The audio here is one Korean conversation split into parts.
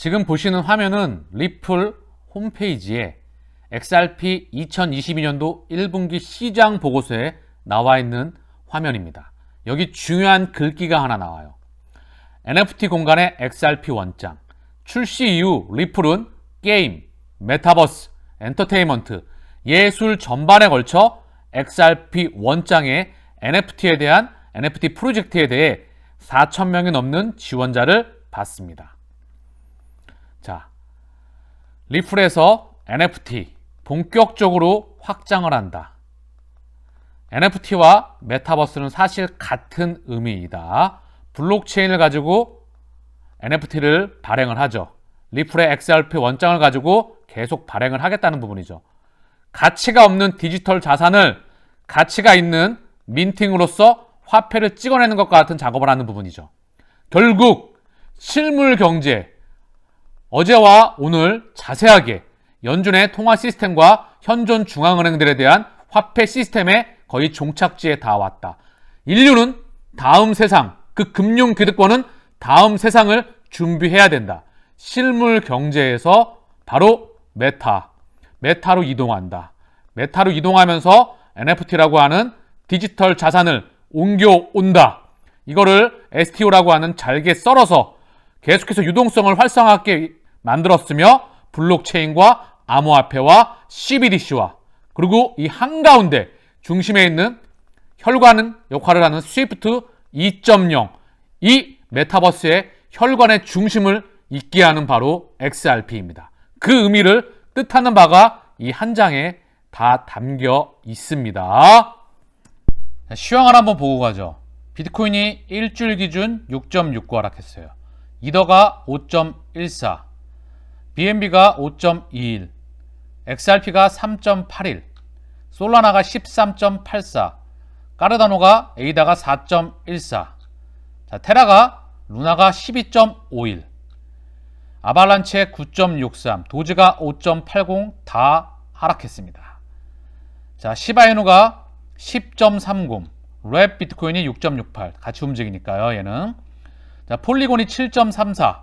지금 보시는 화면은 리플 홈페이지에 XRP 2022년도 1분기 시장 보고서에 나와 있는 화면입니다. 여기 중요한 글귀가 하나 나와요. NFT 공간의 XRP 원장. 출시 이후 리플은 게임, 메타버스, 엔터테인먼트, 예술 전반에 걸쳐 XRP 원장의 NFT 프로젝트에 대해 4,000명이 넘는 지원자를 받습니다. 자, 리플에서 NFT 본격적으로 확장을 한다. NFT와 메타버스는 사실 같은 의미이다. 블록체인을 가지고 NFT를 발행을 하죠. 리플의 XRP 원장을 가지고 계속 발행을 하겠다는 부분이죠. 가치가 없는 디지털 자산을 가치가 있는 민팅으로서 화폐를 찍어내는 것과 같은 작업을 하는 부분이죠. 결국 실물 경제, 어제와 오늘 자세하게 연준의 통화 시스템과 현존 중앙은행들에 대한 화폐 시스템의 거의 종착지에 다 왔다. 인류는 다음 세상, 그 금융 기득권은 다음 세상을 준비해야 된다. 실물 경제에서 바로 메타로 이동한다. 메타로 이동하면서 NFT라고 하는 디지털 자산을 옮겨온다. 이거를 STO라고 하는 잘게 썰어서 계속해서 유동성을 활성화하게 만들었으며 블록체인과 암호화폐와 CBDC와 그리고 이 한가운데 중심에 있는 혈관 역할을 하는 스위프트 2.0 이 메타버스의 혈관의 중심을 있게 하는 바로 XRP입니다. 그 의미를 뜻하는 바가 이 한 장에 다 담겨 있습니다. 시황을 한번 보고 가죠. 비트코인이 일주일 기준 6.69 하락했어요. 이더가 5.14, BNB가 5.21, XRP가 3.81, 솔라나가 13.84, 까르다노가 에이다가 4.14, 자, 테라가 루나가 12.51, 아발란체 9.63, 도지가 5.80 다 하락했습니다. 자, 시바이누가 10.30, 랩 비트코인이 6.68 같이 움직이니까요. 얘는 자, 폴리곤이 7.34.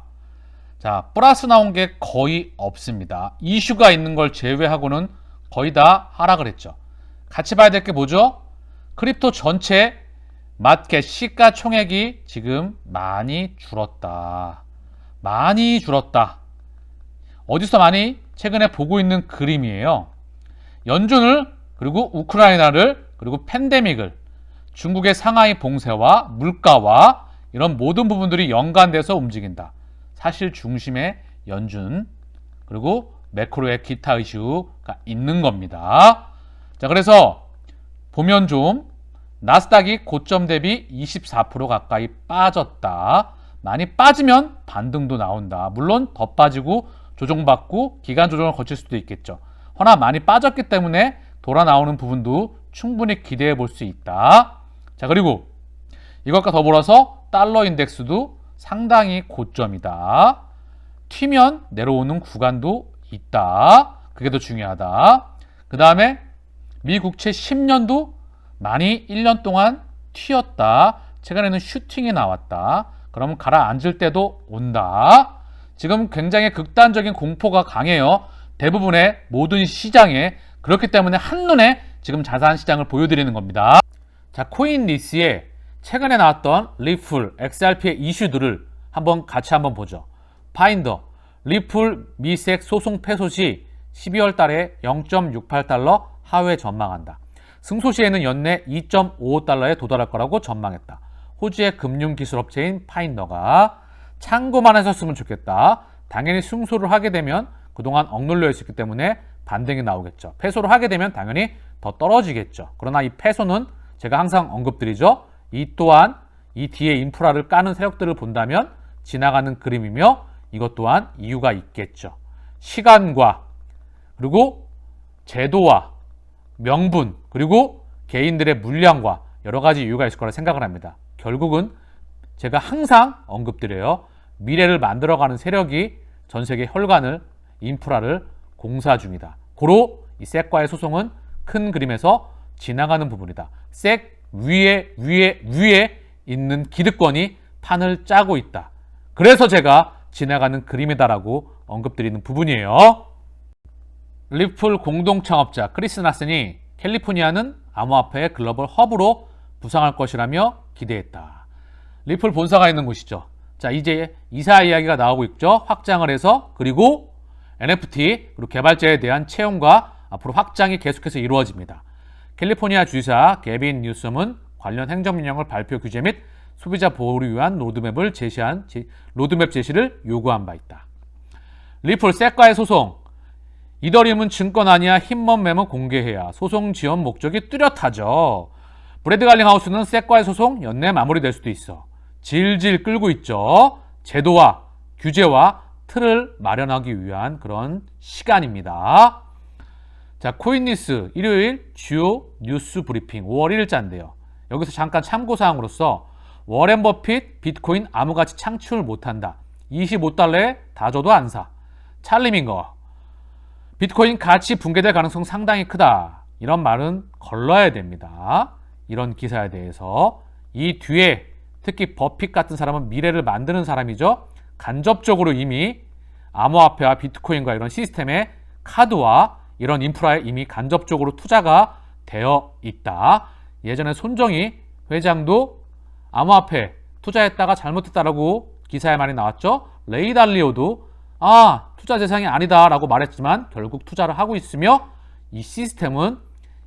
자, 플러스 나온 게 거의 없습니다. 이슈가 있는 걸 제외하고는 거의 다 하락을 했죠. 같이 봐야 될 게 뭐죠? 크립토 전체 마켓 시가총액이 지금 많이 줄었다. 많이 줄었다. 어디서 많이 최근에 보고 있는 그림이에요. 연준을 그리고 우크라이나를 그리고 팬데믹을 중국의 상하이 봉쇄와 물가와 이런 모든 부분들이 연관돼서 움직인다. 사실 중심에 연준 그리고 매크로의 기타 이슈가 있는 겁니다. 자, 그래서 보면 좀 나스닥이 고점 대비 24% 가까이 빠졌다. 많이 빠지면 반등도 나온다. 물론 더 빠지고 조정받고 기간 조정을 거칠 수도 있겠죠. 허나 많이 빠졌기 때문에 돌아 나오는 부분도 충분히 기대해 볼 수 있다. 자, 그리고 이것과 더불어서 달러 인덱스도 상당히 고점이다. 튀면 내려오는 구간도 있다. 그게 더 중요하다. 그 다음에 미 국채 10년도 많이 1년 동안 튀었다. 최근에는 슈팅이 나왔다. 그러면 가라앉을 때도 온다. 지금 굉장히 극단적인 공포가 강해요. 대부분의 모든 시장에. 그렇기 때문에 한눈에 지금 자산 시장을 보여드리는 겁니다. 자, 코인리스에 최근에 나왔던 리플, XRP의 이슈들을 같이 한번 보죠. 파인더, 리플 미색 소송 패소 시 12월 달에 0.68달러 하회 전망한다. 승소 시에는 연내 2.55달러에 도달할 거라고 전망했다. 호주의 금융기술업체인 파인더가 참고만 했었으면 좋겠다. 당연히 승소를 하게 되면 그동안 억눌려 있었기 때문에 반등이 나오겠죠. 패소를 하게 되면 당연히 더 떨어지겠죠. 그러나 이 패소는 제가 항상 언급드리죠. 이 또한 이 뒤에 인프라를 까는 세력들을 본다면 지나가는 그림이며 이것 또한 이유가 있겠죠. 시간과 그리고 제도와 명분 그리고 개인들의 물량과 여러 가지 이유가 있을 거라 생각을 합니다. 결국은 제가 항상 언급드려요. 미래를 만들어가는 세력이 전 세계 혈관을 인프라를 공사 중이다. 고로 이 섹과의 소송은 큰 그림에서 지나가는 부분이다. 섹 위에 있는 기득권이 판을 짜고 있다. 그래서 제가 지나가는 그림이다라고 언급드리는 부분이에요. 리플 공동 창업자 크리스 나슨이 캘리포니아는 암호화폐의 글로벌 허브로 부상할 것이라며 기대했다. 리플 본사가 있는 곳이죠. 자, 이제 이사 이야기가 나오고 있죠. 확장을 해서, 그리고 NFT 그리고 개발자에 대한 채용과 앞으로 확장이 계속해서 이루어집니다. 캘리포니아 주지사 게빈 뉴섬은 관련 행정명령을 발표 규제 및 소비자 보호를 위한 로드맵 제시를 요구한 바 있다. 리플 셋과의 소송. 이더리움은 증권 아니야, 힘먼 매물 공개해야. 소송 지원 목적이 뚜렷하죠. 브래드 갈링하우스는 셋과의 소송 연내 마무리될 수도 있어. 질질 끌고 있죠. 제도와 규제와 틀을 마련하기 위한 그런 시간입니다. 자, 코인니스 일요일 주요 뉴스 브리핑 5월 1일자인데요. 여기서 잠깐 참고사항으로서 워렌 버핏 비트코인 아무같이 창출 못한다. 25달러에 다 줘도 안 사. 찰리 밍거 비트코인 가치 붕괴될 가능성 상당히 크다. 이런 말은 걸러야 됩니다. 이런 기사에 대해서. 이 뒤에 특히 버핏 같은 사람은 미래를 만드는 사람이죠. 간접적으로 이미 암호화폐와 비트코인과 이런 시스템의 카드와 이런 인프라에 이미 간접적으로 투자가 되어 있다. 예전에 손정희 회장도 암호화폐 투자했다가 잘못했다라고 기사에 많이 나왔죠. 레이 달리오도 투자 대상이 아니다라고 말했지만 결국 투자를 하고 있으며, 이 시스템은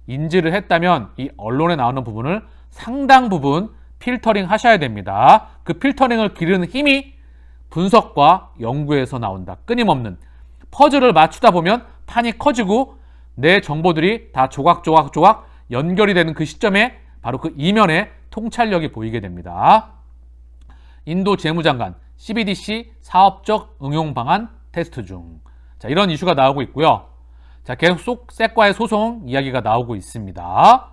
인지를 했다면 이 언론에 나오는 부분을 상당 부분 필터링 하셔야 됩니다. 그 필터링을 기르는 힘이 분석과 연구에서 나온다. 끊임없는 퍼즐을 맞추다 보면 판이 커지고 내 정보들이 다 조각조각 연결이 되는 그 시점에 바로 그 이면에 통찰력이 보이게 됩니다. 인도 재무장관 CBDC 사업적 응용 방안 테스트 중. 자, 이런 이슈가 나오고 있고요. 자, 계속 셋과의 소송 이야기가 나오고 있습니다.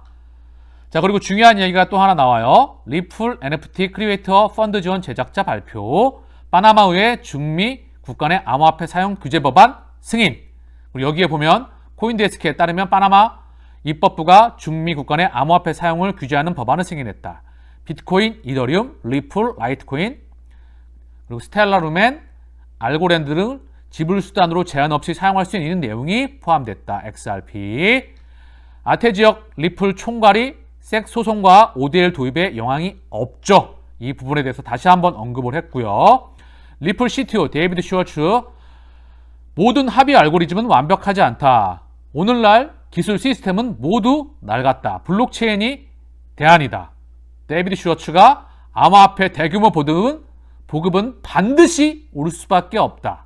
자, 그리고 중요한 이야기가 또 하나 나와요. 리플 NFT 크리에이터 펀드 지원 제작자 발표. 파나마의 중미 국간의 암호화폐 사용 규제 법안 승인. 그리고 여기에 보면 코인데스크에 따르면 파나마 입법부가 중미 국간의 암호화폐 사용을 규제하는 법안을 승인했다. 비트코인, 이더리움, 리플, 라이트코인, 그리고 스텔라 루멘, 알고랜드 등 지불 수단으로 제한 없이 사용할 수 있는 내용이 포함됐다. XRP. 아태 지역 리플 총괄이 색 소송과 ODL 도입에 영향이 없죠. 이 부분에 대해서 다시 한번 언급을 했고요. 리플 CTO 데이비드 슈워츠, 모든 합의 알고리즘은 완벽하지 않다. 오늘날 기술 시스템은 모두 낡았다. 블록체인이 대안이다. 데이비드 슈워츠가 암호화폐 대규모 보급은 반드시 올 수밖에 없다.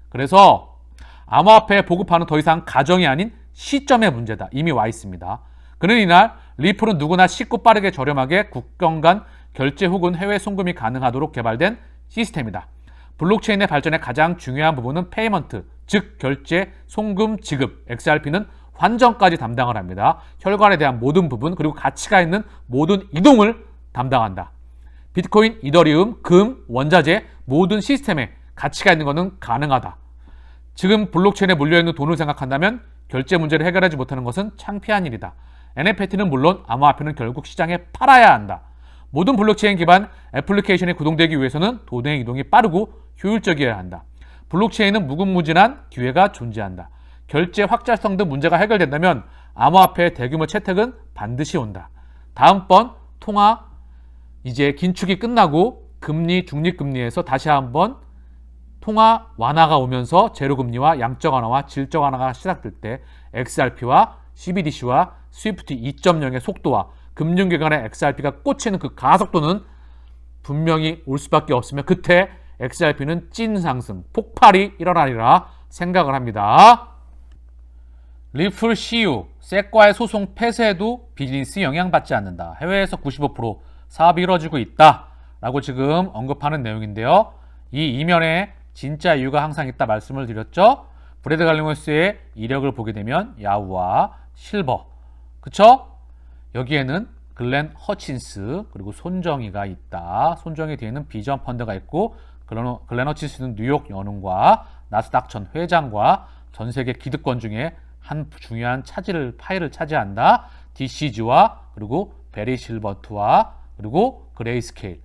그래서 암호화폐 보급하는 더 이상 가정이 아닌 시점의 문제다. 이미 와 있습니다. 그는 이날 리플은 누구나 쉽고 빠르게 저렴하게 국경 간 결제 혹은 해외 송금이 가능하도록 개발된 시스템이다. 블록체인의 발전의 가장 중요한 부분은 페이먼트, 즉 결제, 송금, 지급, XRP는 환전까지 담당을 합니다. 혈관에 대한 모든 부분, 그리고 가치가 있는 모든 이동을 담당한다. 비트코인, 이더리움, 금, 원자재 모든 시스템에 가치가 있는 것은 가능하다. 지금 블록체인에 물려있는 돈을 생각한다면 결제 문제를 해결하지 못하는 것은 창피한 일이다. NFT는 물론 암호화폐는 결국 시장에 팔아야 한다. 모든 블록체인 기반 애플리케이션에 구동되기 위해서는 돈의 이동이 빠르고 효율적이어야 한다. 블록체인은 무궁무진한 기회가 존재한다. 결제 확장성 등 문제가 해결된다면 암호화폐의 대규모 채택은 반드시 온다. 다음번 통화 이제 긴축이 끝나고 금리 중립금리에서 다시 한번 통화 완화가 오면서 제로금리와 양적 완화와 질적 완화가 시작될 때 XRP와 CBDC와 스위프트 2.0의 속도와 금융기관의 XRP가 꽂히는 그 가속도는 분명히 올 수밖에 없으며, 그때 XRP는 찐 상승, 폭발이 일어나리라 생각을 합니다. 리플 CU, 셋과의 소송 폐쇄에도 비즈니스 영향받지 않는다. 해외에서 95% 사업이 이루어지고 있다 라고 지금 언급하는 내용인데요. 이 이면에 진짜 이유가 항상 있다 말씀을 드렸죠. 브래드 갈링하우스의 이력을 보게 되면 야후와 실버, 그쵸? 여기에는 글렌 허친스 그리고 손정희가 있다. 손정희 뒤에는 비전 펀드가 있고, 글렌 허친스는 뉴욕 연은과 나스닥 전 회장과 전 세계 기득권 중에 한 중요한 파일을 차지한다. DCG와 그리고 베리 실버트와 그리고 그레이스케일,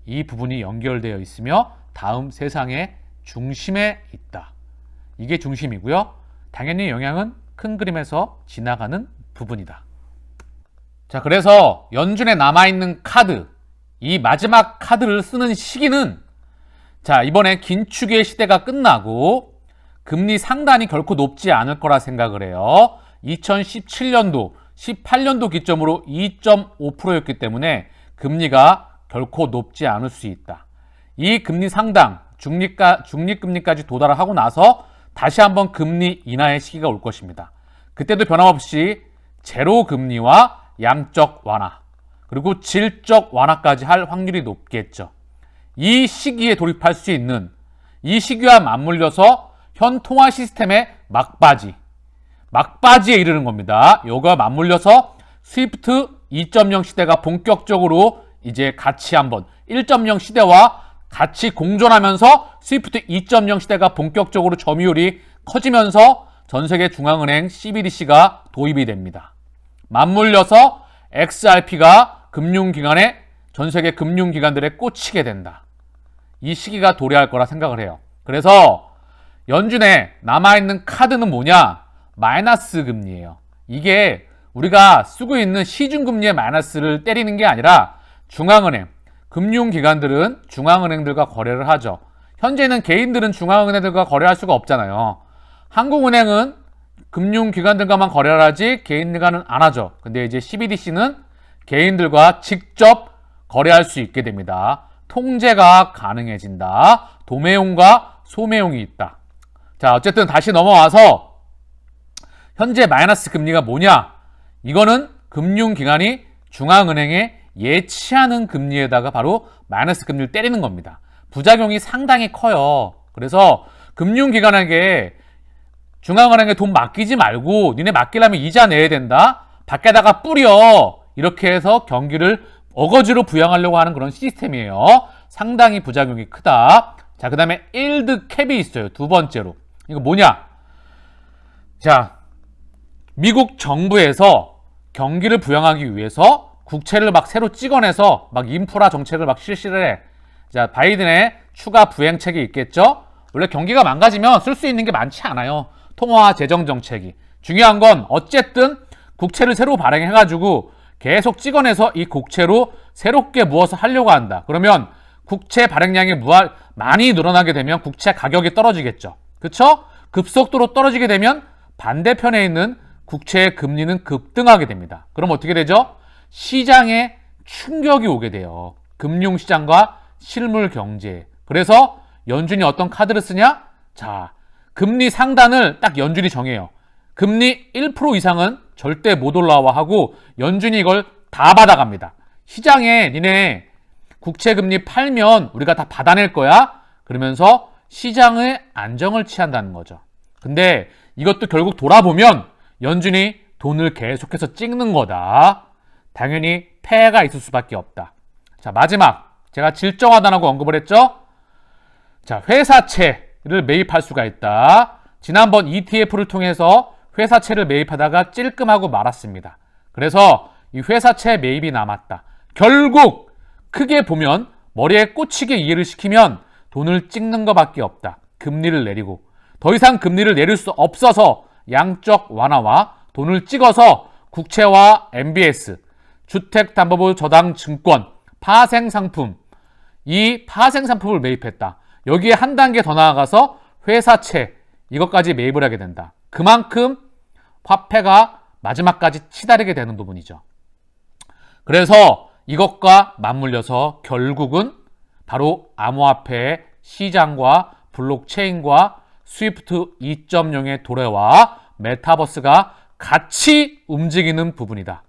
이 부분이 연결되어 있으며 다음 세상의 중심에 있다. 이게 중심이고요. 당연히 영향은 큰 그림에서 지나가는 부분이다. 자, 그래서 연준에 남아있는 카드, 이 마지막 카드를 쓰는 시기는 자, 이번에 긴축의 시대가 끝나고 금리 상단이 결코 높지 않을 거라 생각을 해요. 2017년도, 18년도 기점으로 2.5%였기 때문에 금리가 결코 높지 않을 수 있다. 이 금리 상당, 중립금리까지 도달을 하고 나서 다시 한번 금리 인하의 시기가 올 것입니다. 그때도 변함없이 제로 금리와 양적 완화, 그리고 질적 완화까지 할 확률이 높겠죠. 이 시기에 돌입할 수 있는, 이 시기와 맞물려서 현 통화 시스템의 막바지에 이르는 겁니다. 요거와 맞물려서 스위프트 2.0 시대가 본격적으로 이제 같이 한번 1.0 시대와 같이 공존하면서 스위프트 2.0 시대가 본격적으로 점유율이 커지면서 전 세계 중앙은행 CBDC가 도입이 됩니다. 맞물려서 XRP가 전 세계 금융기관들에 꽂히게 된다. 이 시기가 도래할 거라 생각을 해요. 그래서 연준에 남아있는 카드는 뭐냐? 마이너스 금리예요. 이게 우리가 쓰고 있는 시중금리의 마이너스를 때리는 게 아니라 중앙은행, 금융기관들은 중앙은행들과 거래를 하죠. 현재는 개인들은 중앙은행들과 거래할 수가 없잖아요. 한국은행은 금융기관들과만 거래를 하지 개인들과는 안 하죠. 근데 이제 CBDC는 개인들과 직접 거래할 수 있게 됩니다. 통제가 가능해진다. 도매용과 소매용이 있다. 자, 어쨌든 다시 넘어와서 현재 마이너스 금리가 뭐냐? 이거는 금융기관이 중앙은행에 예치하는 금리에다가 바로 마이너스 금리를 때리는 겁니다. 부작용이 상당히 커요. 그래서 금융기관에게 중앙은행에 돈 맡기지 말고 니네 맡기려면 이자 내야 된다. 밖에다가 뿌려. 이렇게 해서 경기를 어거지로 부양하려고 하는 그런 시스템이에요. 상당히 부작용이 크다. 자, 그 다음에 일드 캡이 있어요. 두 번째로. 이거 뭐냐? 자, 미국 정부에서 경기를 부양하기 위해서 국채를 막 새로 찍어내서 막 인프라 정책을 막 실시를 해. 자, 바이든의 추가 부양책이 있겠죠? 원래 경기가 망가지면 쓸 수 있는 게 많지 않아요. 통화 재정 정책이. 중요한 건 어쨌든 국채를 새로 발행해가지고 계속 찍어내서 이 국채로 새롭게 무엇을 하려고 한다. 그러면 국채 발행량이 많이 늘어나게 되면 국채 가격이 떨어지겠죠. 그쵸? 급속도로 떨어지게 되면 반대편에 있는 국채의 금리는 급등하게 됩니다. 그럼 어떻게 되죠? 시장에 충격이 오게 돼요. 금융시장과 실물 경제에. 그래서 연준이 어떤 카드를 쓰냐? 자, 금리 상단을 딱 연준이 정해요. 금리 1% 이상은 절대 못 올라와 하고 연준이 이걸 다 받아갑니다. 시장에 니네 국채금리 팔면 우리가 다 받아낼 거야. 그러면서 시장의 안정을 취한다는 거죠. 근데 이것도 결국 돌아보면 연준이 돈을 계속해서 찍는 거다. 당연히 폐해가 있을 수밖에 없다. 자, 마지막 제가 질적하다라고 언급을 했죠. 자, 회사채를 매입할 수가 있다. 지난번 ETF를 통해서 회사채를 매입하다가 찔끔하고 말았습니다. 그래서 이 회사채 매입이 남았다. 결국 크게 보면 머리에 꽂히게 이해를 시키면 돈을 찍는 것밖에 없다. 금리를 내리고 더 이상 금리를 내릴 수 없어서 양적 완화와 돈을 찍어서 국채와 MBS, 주택담보부 저당증권, 파생상품, 이 파생상품을 매입했다. 여기에 한 단계 더 나아가서 회사채, 이것까지 매입을 하게 된다. 그만큼 화폐가 마지막까지 치달게 되는 부분이죠. 그래서 이것과 맞물려서 결국은 바로 암호화폐의 시장과 블록체인과 스위프트 2.0의 도래와 메타버스가 같이 움직이는 부분이다.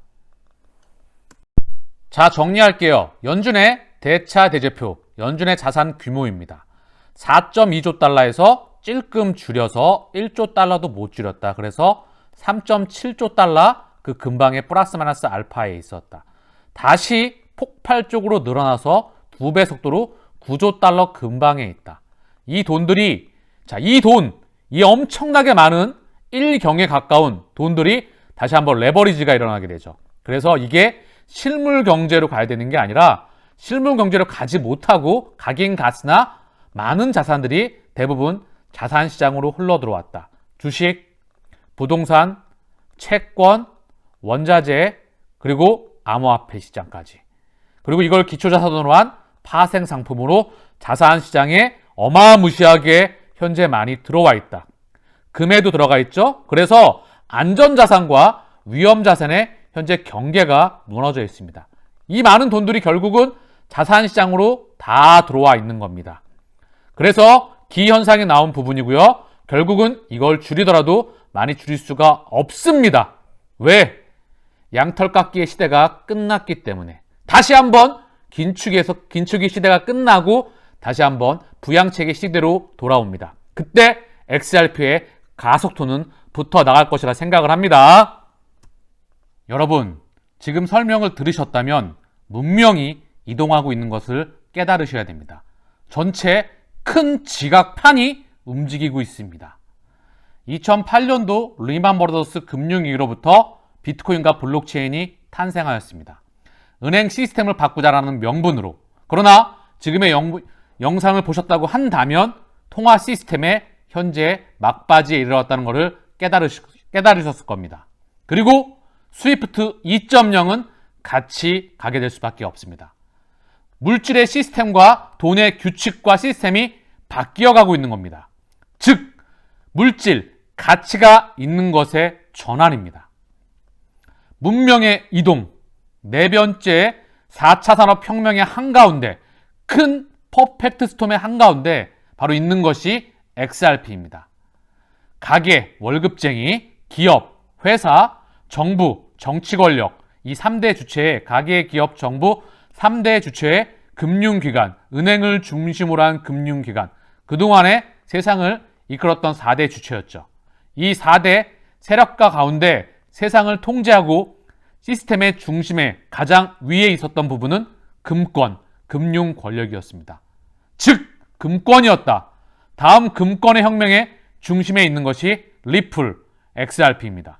자, 정리할게요. 연준의 대차대제표, 연준의 자산 규모입니다. 4.2조 달러에서 찔끔 줄여서 1조 달러도 못 줄였다. 그래서 3.7조 달러 그 근방에 플러스 마이너스 알파에 있었다. 다시 폭발적으로 늘어나서 2배 속도로 9조 달러 근방에 있다. 이 돈들이, 자, 이 엄청나게 많은 1경에 가까운 돈들이 다시 한번 레버리지가 일어나게 되죠. 그래서 이게 실물 경제로 가야 되는 게 아니라 실물 경제로 가지 못하고 가긴 갔으나 많은 자산들이 대부분 자산시장으로 흘러들어왔다. 주식, 부동산, 채권, 원자재, 그리고 암호화폐 시장까지. 그리고 이걸 기초자산으로 한 파생상품으로 자산시장에 어마무시하게 현재 많이 들어와 있다. 금에도 들어가 있죠. 그래서 안전자산과 위험자산의 현재 경계가 무너져 있습니다. 이 많은 돈들이 결국은 자산시장으로 다 들어와 있는 겁니다. 그래서 기현상이 나온 부분이고요. 결국은 이걸 줄이더라도 많이 줄일 수가 없습니다. 왜? 양털깎기의 시대가 끝났기 때문에. 다시 한번 긴축의 시대가 끝나고 다시 한번 부양책의 시대로 돌아옵니다. 그때 XRP의 가속도는 붙어 나갈 것이라 생각을 합니다. 여러분, 지금 설명을 들으셨다면 문명이 이동하고 있는 것을 깨달으셔야 됩니다. 전체 큰 지각판이 움직이고 있습니다. 2008년도 리만 브라더스 금융위기로부터 비트코인과 블록체인이 탄생하였습니다. 은행 시스템을 바꾸자라는 명분으로. 그러나 지금의 영상을 보셨다고 한다면 통화 시스템의 현재 막바지에 이르렀다는 것을 깨달으셨을 겁니다. 그리고 스위프트 2.0은 같이 가게 될 수밖에 없습니다. 물질의 시스템과 돈의 규칙과 시스템이 바뀌어가고 있는 겁니다. 즉, 물질, 가치가 있는 것의 전환입니다. 문명의 이동, 네 번째 4차 산업혁명의 한가운데, 큰 퍼펙트 스톰의 한가운데 바로 있는 것이 XRP입니다. 가계, 월급쟁이, 기업, 회사, 정부, 정치 권력, 이 3대 주체의 가계, 기업, 정부 3대 주체의 금융기관, 은행을 중심으로 한 금융기관, 그동안에 세상을 이끌었던 4대 주체였죠. 이 4대 세력가 가운데 세상을 통제하고 시스템의 중심에 가장 위에 있었던 부분은 금권, 금융 권력이었습니다. 즉, 금권이었다. 다음 금권의 혁명의 중심에 있는 것이 리플, XRP입니다.